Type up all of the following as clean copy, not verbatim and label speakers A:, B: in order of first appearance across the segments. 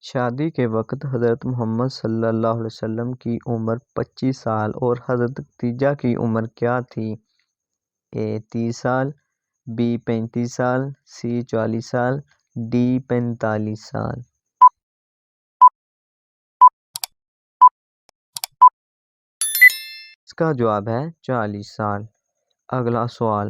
A: شادی کے وقت حضرت محمد صلی اللہ علیہ وسلم کی عمر 25 سال اور حضرت خدیجہ کی عمر کیا تھی؟ اے 30 سال، بی 35 سال، سی 40 سال، ڈی 45 سال۔ اس کا جواب ہے 40 سال۔ اگلا سوال،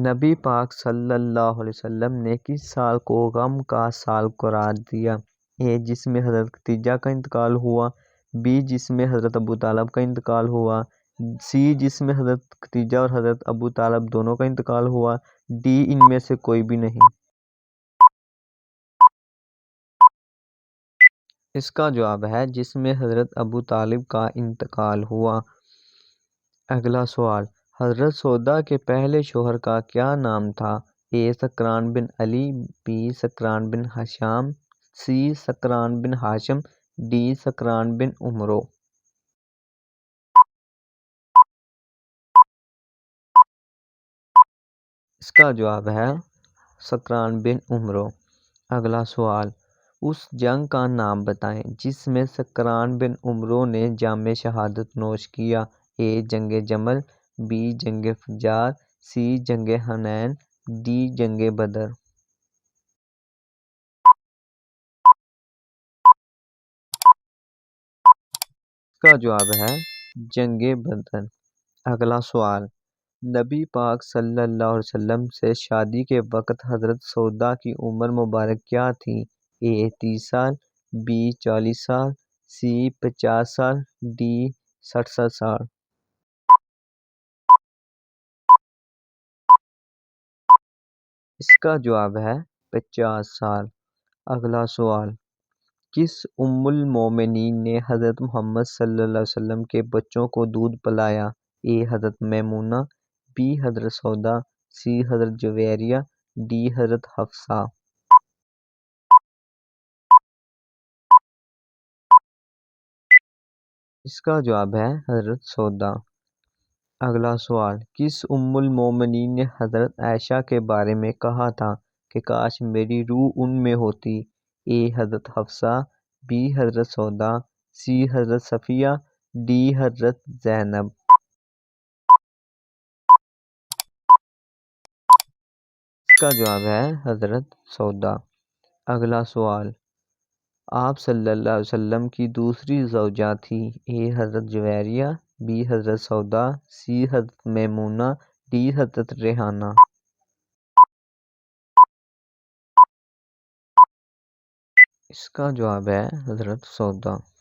A: نبی پاک صلی اللہ علیہ وسلم نے کس سال کو غم کا سال قرار دیا؟ اے جس میں حضرت خدیجہ کا انتقال ہوا، بی جس میں حضرت ابو طالب کا انتقال ہوا، سی جس میں حضرت خدیجہ اور حضرت ابو طالب دونوں کا انتقال ہوا، ڈی ان میں سے کوئی بھی نہیں۔ اس کا جواب ہے جس میں حضرت ابو طالب کا انتقال ہوا۔ اگلا سوال، حضرت سودا کے پہلے شوہر کا کیا نام تھا؟ اے سکران بن علی، be سکران bin Hisham, C سکران bin Hashim, D سکران بن عمرو۔ اس کا جواب ہے سکران بن عمرو۔ اگلا سوال، اس جنگ کا نام بتائیں جس میں سکران بن عمرو نے جام شہادت نوش کیا۔ اے جنگ جمل، بی جنگ فجار، سی جنگ حنین، ڈی جنگ بدر۔ اس کا جواب ہے جنگ بدر۔ اگلا سوال، نبی پاک صلی اللہ علیہ وسلم سے شادی کے وقت حضرت سودا کی عمر مبارک کیا تھی؟ اے 30 سال، بی 40 سال، سی 50 سال، ڈی 67 سال۔ اس کا جواب ہے 50 سال۔ اگلا سوال، کس ام المومنین نے حضرت محمد صلی اللہ علیہ وسلم کے بچوں کو دودھ پلایا؟ اے حضرت میمونہ، بی حضرت سودا، سی حضرت جویریہ، ڈی حضرت حفصہ۔ اس کا جواب ہے حضرت سودا۔ اگلا سوال، کس ام المومنین نے حضرت عائشہ کے بارے میں کہا تھا کہ کاش میری روح ان میں ہوتی؟ اے حضرت حفصہ، بی حضرت سودا، سی حضرت صفیہ، ڈی حضرت زینب۔ اس کا جواب ہے حضرت سودا۔ اگلا سوال، آپ صلی اللہ علیہ وسلم کی دوسری زوجہ تھی؟ اے حضرت جویریہ، بی حضرت سودا، سی حضرت میمونہ، ڈی حضرت ریحانہ۔ اس کا جواب ہے حضرت سودا۔